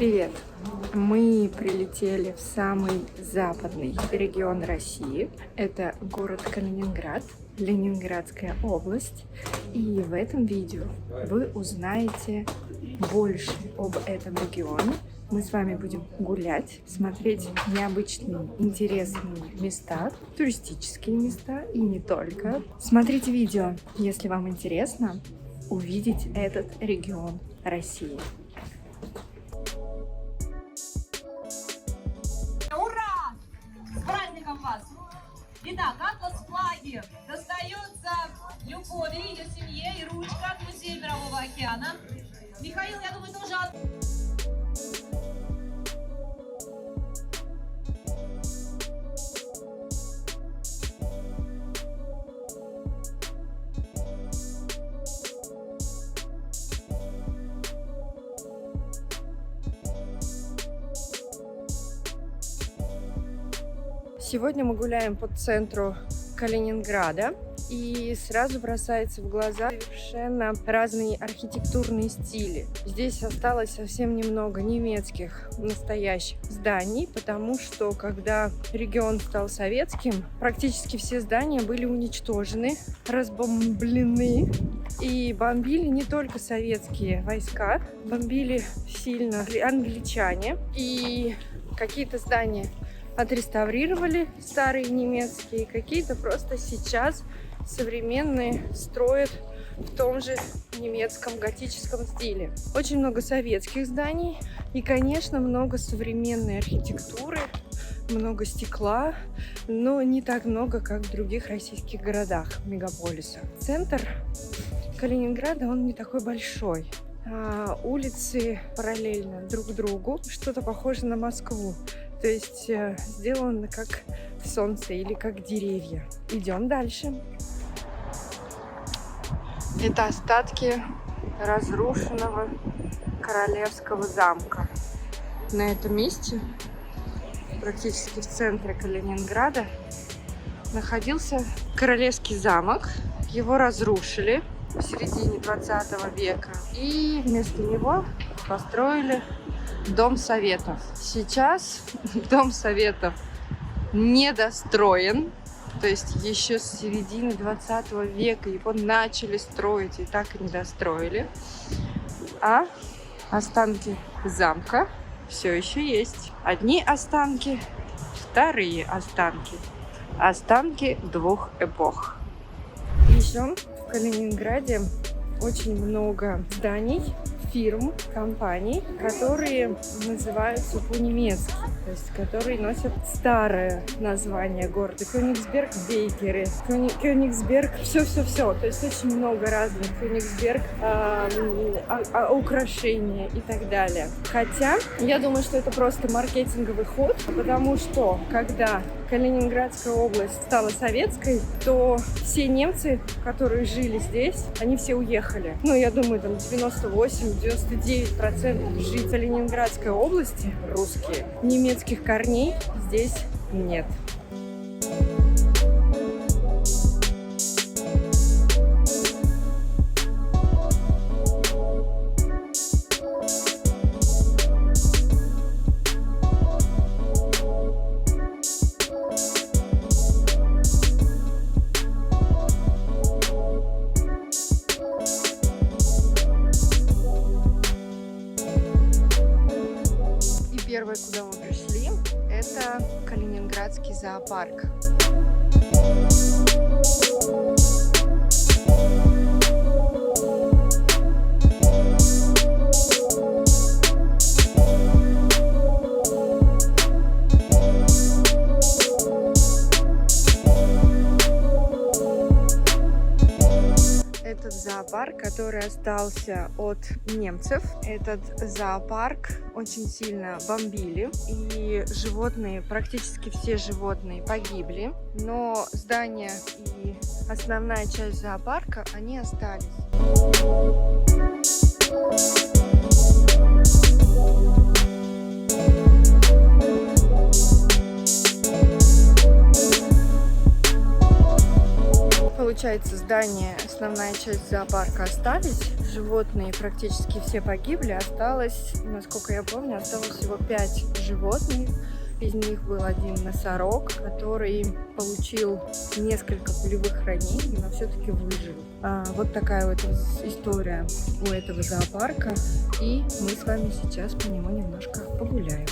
Привет! Мы прилетели в самый западный регион России. Это город Калининград, Ленинградская область. И в этом видео вы узнаете больше об этом регионе. Мы с вами будем гулять, смотреть необычные, интересные места, туристические места и не только. Смотрите видео, если вам интересно увидеть этот регион России. Ура! С праздником вас! Итак, атлас флаги достается Любови, ее семье и ручка от Музея Мирового океана. Михаил, я думаю, тоже... Сегодня мы гуляем по центру Калининграда, и сразу бросается в глаза совершенно разные архитектурные стили. Здесь осталось совсем немного немецких настоящих зданий, потому что когда регион стал советским, практически все здания были уничтожены, разбомблены. И бомбили не только советские войска, бомбили сильно англичане, и какие-то здания отреставрировали старые немецкие, какие-то просто сейчас современные строят в том же немецком готическом стиле. Очень много советских зданий и, конечно, много современной архитектуры, много стекла, но не так много, как в других российских городах, мегаполисах. Центр Калининграда, он не такой большой. Улицы параллельно друг другу, что-то похоже на Москву. То есть сделано как солнце или как деревья. Идем дальше. Это остатки разрушенного Королевского замка. На этом месте, практически в центре Калининграда, находился Королевский замок. Его разрушили в середине 20 века. И вместо него построили Дом Советов. Сейчас Дом Советов недостроен. То есть еще с середины 20 века его начали строить и так и не достроили. А останки замка все еще есть. Одни останки, вторые останки. Останки двух эпох. Еще в Калининграде очень много зданий, фирм, компаний, которые называются по-немецки, то есть которые носят старое название города. Кёнигсберг Бейкеры, Кёнигсберг, все. То есть очень много разных Кёнигсберг украшения и так далее. Хотя я думаю, что это просто маркетинговый ход, потому что когда Калининградская область стала советской, то все немцы, которые жили здесь, они все уехали. Ну, я думаю, там 98-99% жителей Калининградской области русские. Немецких корней здесь нет. Первое, куда мы пришли, это Калининградский зоопарк. Этот зоопарк, который остался от немцев, этот зоопарк очень сильно бомбили, и животные, практически все животные погибли, но здание и основная часть зоопарка, они остались. Получается, здание, основная часть зоопарка остались. Животные практически все погибли. Осталось, насколько я помню, осталось всего 5 животных. Из них был один носорог, который получил несколько пулевых ранений, но все-таки выжил. Вот такая вот история у этого зоопарка. И мы с вами сейчас по нему немножко погуляем.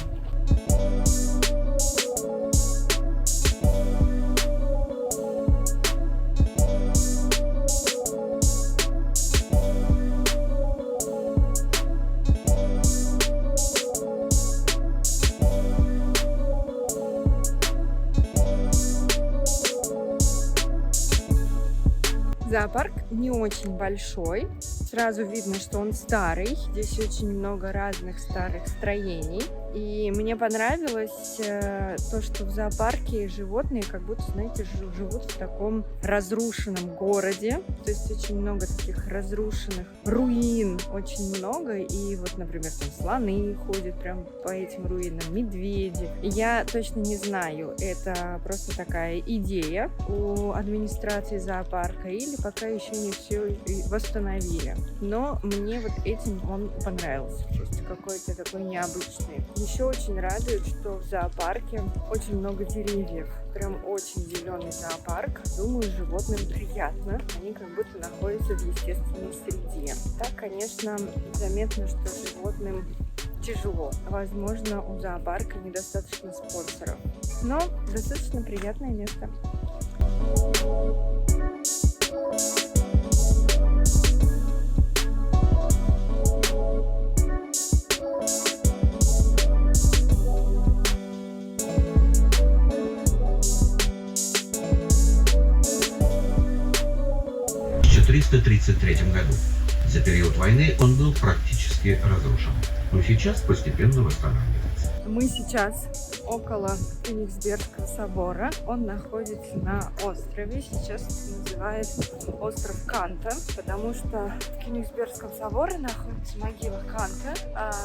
Зоопарк не очень большой. Сразу видно, что он старый. Здесь очень много разных старых строений. И мне понравилось то, что в зоопарке животные как будто, знаете, живут в таком разрушенном городе. То есть очень много таких разрушенных руин, очень много. И вот, например, там слоны ходят прям по этим руинам, медведи. Я точно не знаю, это просто такая идея у администрации зоопарка или пока еще не все восстановили. Но мне вот этим он понравился. То есть какой-то такой необычный. Еще очень радует, что в зоопарке очень много деревьев. Прям очень зеленый зоопарк. Думаю, животным приятно. Они как будто находятся в естественной среде. Так, конечно, заметно, что животным тяжело. Возможно, у зоопарка недостаточно спонсоров. Но достаточно приятное место. В 1333 году. За период войны он был практически разрушен, но сейчас постепенно восстанавливается. Мы сейчас около Кёнигсбергского собора. Он находится на острове. Сейчас называется остров Канта, потому что в Кёнигсбергском соборе находится могила Канта.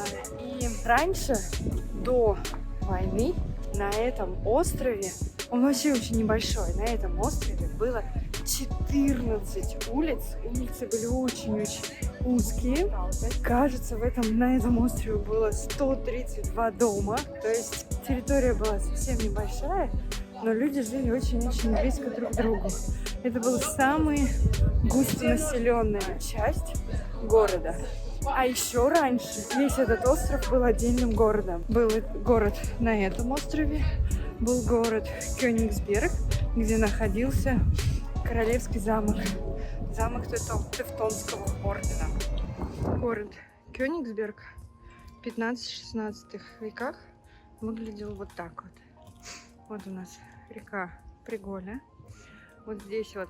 И раньше, до войны, на этом острове, он вообще очень небольшой, на этом острове было 14 улиц. Улицы были очень-очень узкие. Кажется, на этом острове было 132 дома. То есть территория была совсем небольшая, но люди жили очень-очень близко друг к другу. Это была самая густонаселенная часть города. А еще раньше весь этот остров был отдельным городом. Был город на этом острове, был город Кёнигсберг, где находился Королевский замок. Замок Тевтонского ордена. Город Кёнигсберг в 15-16 веках выглядел вот так вот. Вот у нас река Приголя. Вот здесь вот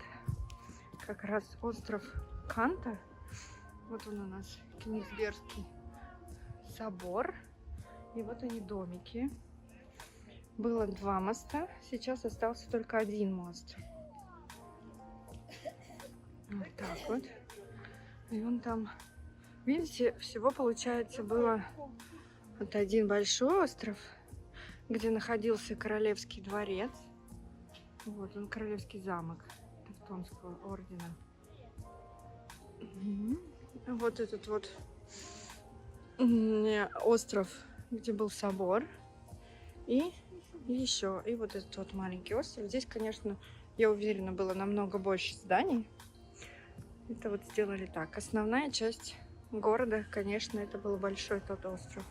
как раз остров Канта. Вот он у нас, Кёнигсбергский собор. И вот они, домики. Было 2 моста, сейчас остался только 1 мост. Вот так вот. И он там, видите, всего, получается, было вот 1 большой остров, где находился Королевский дворец. Вот он, Королевский замок Тевтонского ордена. Вот этот вот остров, где был собор. И еще. И вот этот вот маленький остров. Здесь, конечно, я уверена, было намного больше зданий. Это вот сделали так. Основная часть города, конечно, это был большой тот остров.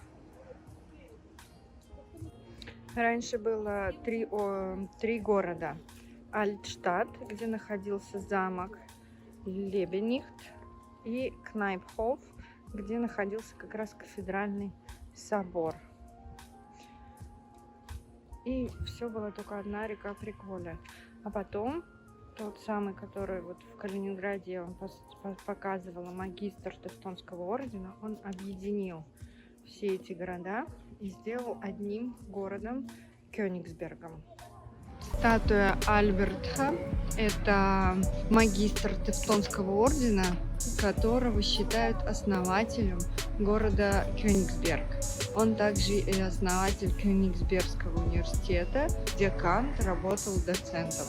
Раньше было 3 города. Альтштадт, где находился замок, Лебенихт, и Кнайпхоф, где находился как раз кафедральный собор. И все было только одна река Приголя. А потом тот самый, который вот в Калининграде я вам показывала, магистр Тевтонского ордена, он объединил все эти города и сделал одним городом Кёнигсбергом. Статуя Альбертха – это магистр Тевтонского ордена, которого считают основателем города Кёнигсберг. Он также и основатель Кёнигсбергского университета, где Кант работал доцентом.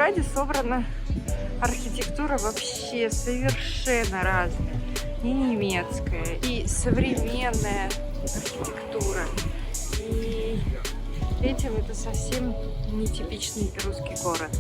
Калининграде собрана архитектура вообще совершенно разная. И немецкая, и современная архитектура. И этим это совсем нетипичный русский город.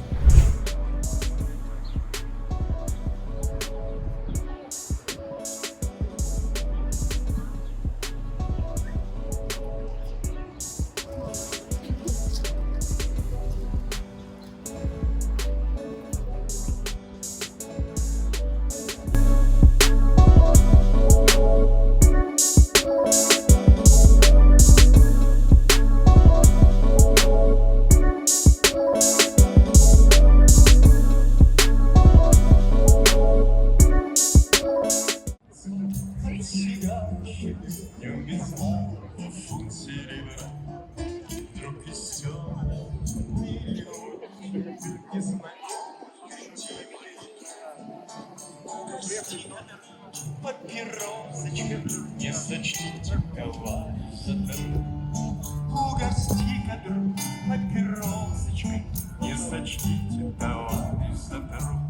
Папиросочка, не сочтите каваль. Угости-ка, друг, папиросочкой, не сочтите товарищ за дорогу.